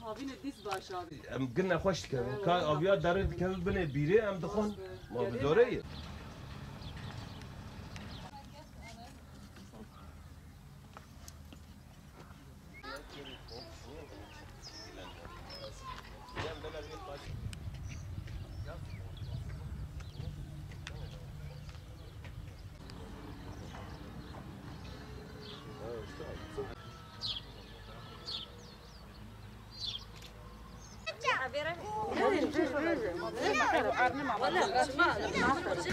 ام قلنا خوش كان ابيض دارد كذا بني بيري ام دخون ما بدوري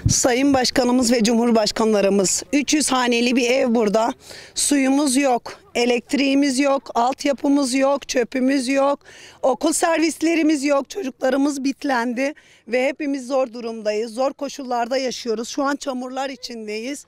Sayın Başkanımız ve Cumhurbaşkanlarımız, 300 haneli bir ev burada. Suyumuz yok, elektriğimiz yok, altyapımız yok, çöpümüz yok, okul servislerimiz yok, çocuklarımız bitlendi ve hepimiz zor durumdayız. Zor koşullarda yaşıyoruz. Şu an çamurlar içindeyiz.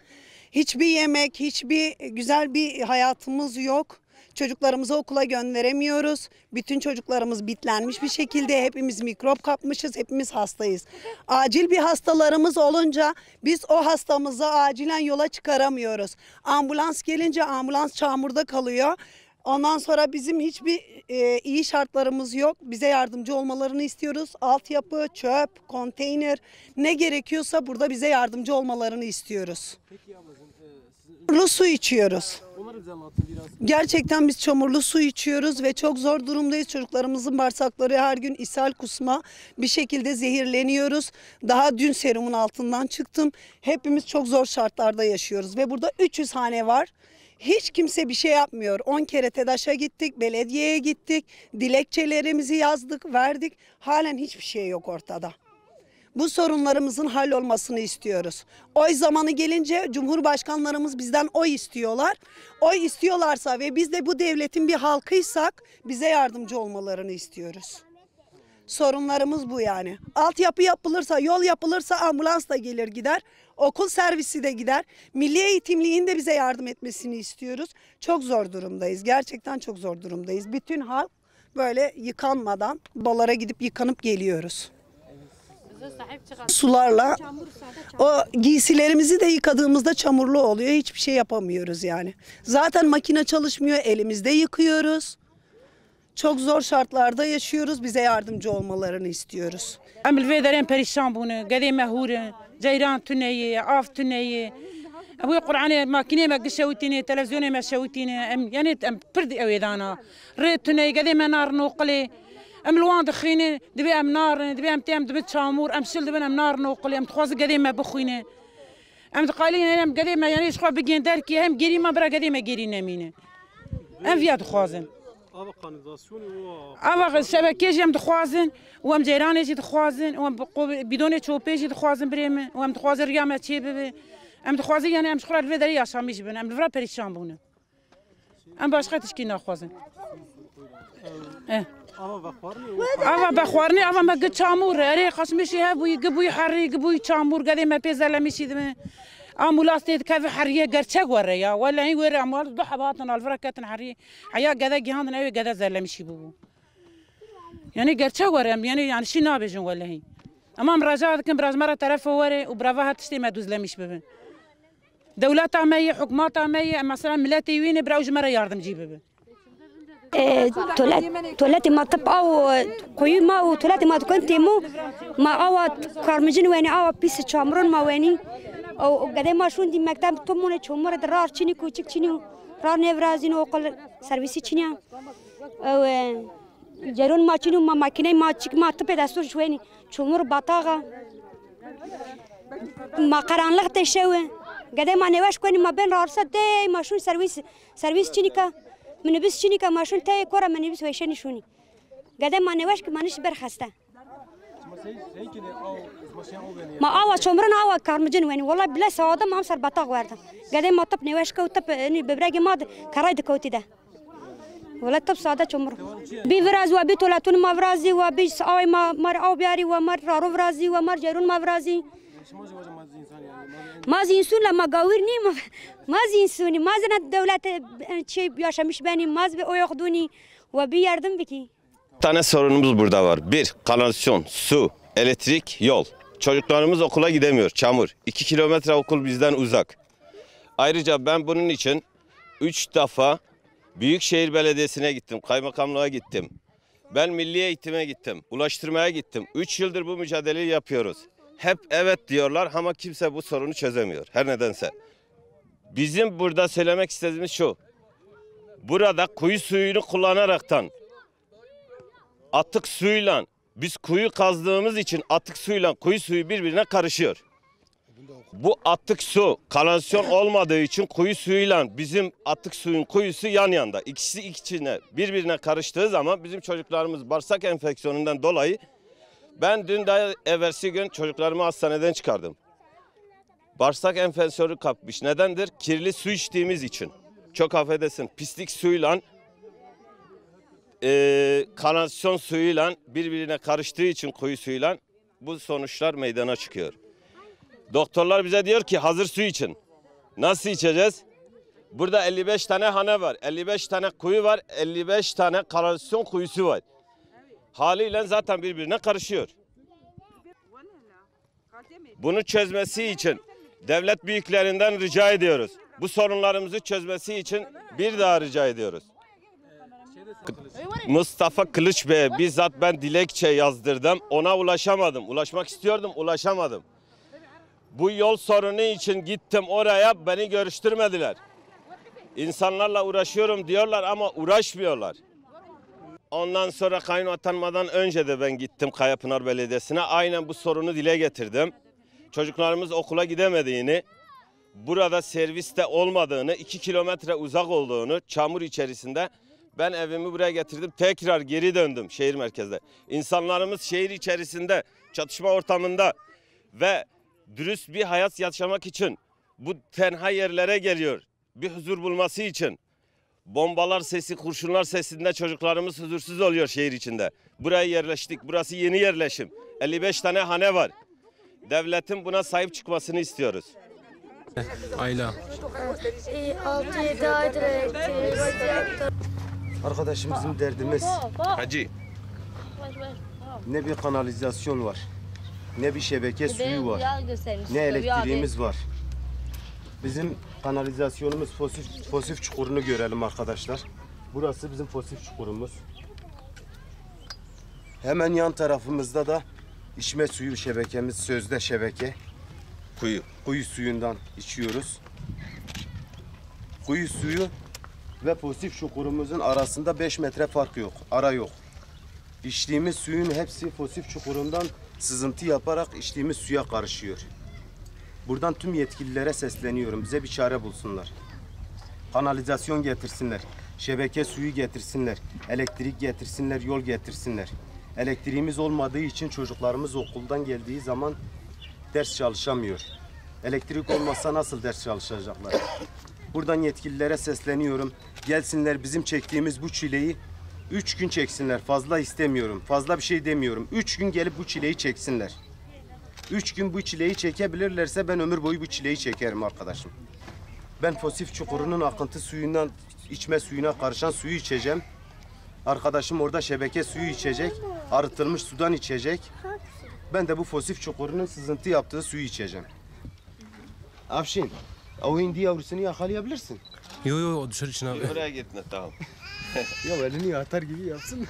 Hiçbir yemek, hiçbir güzel bir hayatımız yok. Çocuklarımızı okula gönderemiyoruz. Bütün çocuklarımız bitlenmiş bir şekilde. Hepimiz mikrop kapmışız. Hepimiz hastayız. Acil bir hastalarımız olunca biz o hastamızı acilen yola çıkaramıyoruz. Ambulans gelince ambulans çamurda kalıyor. Ondan sonra bizim hiçbir iyi şartlarımız yok. Bize yardımcı olmalarını istiyoruz. Altyapı, çöp, konteyner ne gerekiyorsa burada bize yardımcı olmalarını istiyoruz. Peki ablacığım, Çamurlu su içiyoruz. onları bize anlattın biraz. Gerçekten biz çamurlu su içiyoruz ve çok zor durumdayız. Çocuklarımızın bağırsakları her gün ishal, kusma, bir şekilde zehirleniyoruz. Daha dün serumun altından çıktım. Hepimiz çok zor şartlarda yaşıyoruz ve burada 300 hane var. Hiç kimse bir şey yapmıyor. 10 kere TEDAŞ'a gittik, belediyeye gittik, dilekçelerimizi yazdık, verdik. Halen hiçbir şey yok ortada. Bu sorunlarımızın hallolmasını istiyoruz. Oy zamanı gelince Cumhurbaşkanlarımız bizden oy istiyorlar. Oy istiyorlarsa ve biz de bu devletin bir halkıysak bize yardımcı olmalarını istiyoruz. Sorunlarımız bu yani. Altyapı yapılırsa, yol yapılırsa ambulans da gelir gider. Okul servisi de gider. Milli Eğitimliğin de bize yardım etmesini istiyoruz. Çok zor durumdayız. Gerçekten çok zor durumdayız. Bütün halk böyle yıkanmadan balara gidip yıkanıp geliyoruz. Sularla o giysilerimizi de yıkadığımızda çamurlu oluyor. Hiçbir şey yapamıyoruz yani. Zaten makine çalışmıyor. Elimizde yıkıyoruz. Çok zor şartlarda yaşıyoruz. Bize yardımcı olmalarını istiyoruz. Emil vederim perişan bunu. Gede mehur, ceyran tüneyi, af tüneyi. Bu Kur'an'ı makine me gşevtini, televizyonu me şevtini. Yani pırdi evidana. Re tüneyi gede menar nokli. ام الوان دخينه دبي ام نار دبي ام تيم دبي تشامور ام شل دبي ام نار نوقل ام تخواز قديمه بخوينه ام تقالين ام قديمه يعني ايش خو بيجين دركي هم جري ما برا قديمه جري نمينه ام فيها تخوازن Ava kanalizasyonu ava شبكه ام تخوازن وام جيران يجي تخوازن وام بدون تشوبي يجي تخوازن بريمه وام تخوازن ريامه تشي بي ام تخوازن يعني ام شخرا الفدري عشان مش بن ام الفرا بريشان بونه ام باش خاطش ناخوازن Ava بخوارني ava ما قد شامور ري قسمشي هبوي قبوي حري قبوي شامور قدي ما بيزلا مشي دم امولاستي كيف حريه قرشق وريا ولا هي ورا اموال ضحباتنا الفركات حريه حيا قدا جهان نوي قدا زلا مشي بو يعني قرشق ورا يعني شي نابجن ولا هي امام رجاء كم براز مره طرف وري وبرافها تشتي ما دوز لمش ببن دولات عميه حكومات عميه مثلا ملاتي وين براوج مره ياردم جيب تولاتي ما تبقى قيمة وتولاتي ما تكنتي مو ما أو كارمجين ويني أو بيس شامرون ما ويني أو قدام ما شون دي مكتب تومونه شمرة درار تشيني كوتشك تشيني رار نفرازين وقل سيرفيسي تشيني أو جرون ما تشيني ما ماكينة ما تشيك ما تبي دستور شويني شمر بطاقة ما قران لغت الشوي قدام ما نواش كوني ما بين رارسة دي ما شون سيرفيس تشيني كا من بس شني كماشون تاي كورا من بس ويشني شوني قدام ما نواش كمانش برخسته ما أول شمرنا أول كارمجن وين والله بلا سعادة ما أمسر بطاق ورده قدام ما طب نواش كوتب إني ببراجي ما كرايد كوتي ده ولا طب سعادة شمر بيفراز وبيت ولا تون ما فرازي وبيج ساوي ما مر أو بياري ومر رارو فرازي ومر جيرون ما فرازي ما زينسون لما قاورني ما زينسوني ما زين الدولة شيء yaşamış beni maz ve o yokduni ve bir yardım biki. Tane sorunumuz burada var. 1. Kanalizasyon, su, elektrik, yol. Çocuklarımız okula gidemiyor. Çamur. 2 kilometre okul bizden uzak. Ayrıca ben bunun için 3 defa Büyükşehir Belediyesi'ne gittim. Kaymakamlığa gittim. Ben milli eğitime gittim, ulaştırmaya gittim. 3 yıldır bu mücadeleyi yapıyoruz. Hep evet diyorlar ama kimse bu sorunu çözemiyor. Her nedense. Bizim burada söylemek istediğimiz şu. Burada kuyu suyunu kullanaraktan atık suyla biz kuyu kazdığımız için atık suyla kuyu suyu birbirine karışıyor. Bu atık su kanalizasyon olmadığı için kuyu suyuyla bizim atık suyun kuyusu yan yanda. İkisi içine birbirine karıştığı zaman bizim çocuklarımız bağırsak enfeksiyonundan dolayı ben dün daha evvelsi gün çocuklarımı hastaneden çıkardım. Bağırsak enfeksiyonu kapmış. Nedendir? Kirli su içtiğimiz için. Çok affedersin pislik suyla kanalizasyon suyuyla birbirine karıştığı için kuyu suyuyla bu sonuçlar meydana çıkıyor. Doktorlar bize diyor ki hazır su için. Nasıl içeceğiz? Burada 55 tane hane var. 55 tane kuyu var. 55 tane kanalizasyon kuyusu var. Haliyle zaten birbirine karışıyor. Bunu çözmesi için devlet büyüklerinden rica ediyoruz. Bu sorunlarımızı çözmesi için bir daha rica ediyoruz. Mustafa Kılıç Bey'e bizzat ben dilekçe yazdırdım. Ona ulaşamadım. Ulaşmak istiyordum, ulaşamadım. Bu yol sorunu için gittim oraya, beni görüştürmediler. İnsanlarla uğraşıyorum diyorlar ama uğraşmıyorlar. Ondan sonra kayyum atanmadan önce de ben gittim Kayapınar Belediyesi'ne. Aynen bu sorunu dile getirdim. Çocuklarımız okula gidemediğini, burada serviste olmadığını, 2 kilometre uzak olduğunu, çamur içerisinde ben evimi buraya getirdim. Tekrar geri döndüm şehir merkezde. İnsanlarımız şehir içerisinde, çatışma ortamında ve dürüst bir hayat yaşamak için bu tenha yerlere geliyor. Bir huzur bulması için. Bombalar sesi, kurşunlar sesinde çocuklarımız huzursuz oluyor şehir içinde. Buraya yerleştik. Burası yeni yerleşim. 55 tane hane var. Devletin buna sahip çıkmasını istiyoruz. Ayla. 6-7 aydır elektriğimiz. Arkadaşımızın derdimiz Hacı. ne bir kanalizasyon var, ne bir şebeke suyu var, ne elektriğimiz var. Bizim kanalizasyonumuz Fosif Çukuru'nu görelim arkadaşlar. Burası bizim Fosif Çukurumuz. Hemen yan tarafımızda da içme suyu şebekemiz, sözde şebeke. Kuyu suyundan içiyoruz. Kuyu suyu ve Fosif Çukurumuzun arasında 5 metre fark yok, ara yok. İçtiğimiz suyun hepsi Fosif Çukurundan sızıntı yaparak içtiğimiz suya karışıyor. Buradan tüm yetkililere sesleniyorum. Bize bir çare bulsunlar. Kanalizasyon getirsinler. Şebeke suyu getirsinler. Elektrik getirsinler. Yol getirsinler. Elektriğimiz olmadığı için çocuklarımız okuldan geldiği zaman ders çalışamıyor. Elektrik olmazsa nasıl ders çalışacaklar? Buradan yetkililere sesleniyorum. Gelsinler bizim çektiğimiz bu çileyi 3 gün çeksinler. Fazla istemiyorum. Fazla bir şey demiyorum. 3 gün gelip bu çileyi çeksinler. 3 gün bu çileyi çekebilirlerse ben ömür boyu bu çileyi çekerim arkadaşım. Ben Fosif Çukuru'nun akıntı suyundan içme suyuna karışan suyu içeceğim. Arkadaşım orada şebeke suyu içecek. Arıtılmış sudan içecek. Ben de bu Fosif Çukuru'nun sızıntı yaptığı suyu içeceğim. Afşin, o hindi yavrusunu yakalayabilirsin. Yo o dışarı için abi. Oraya gitme tamam. Ya elini atar gibi yapsın.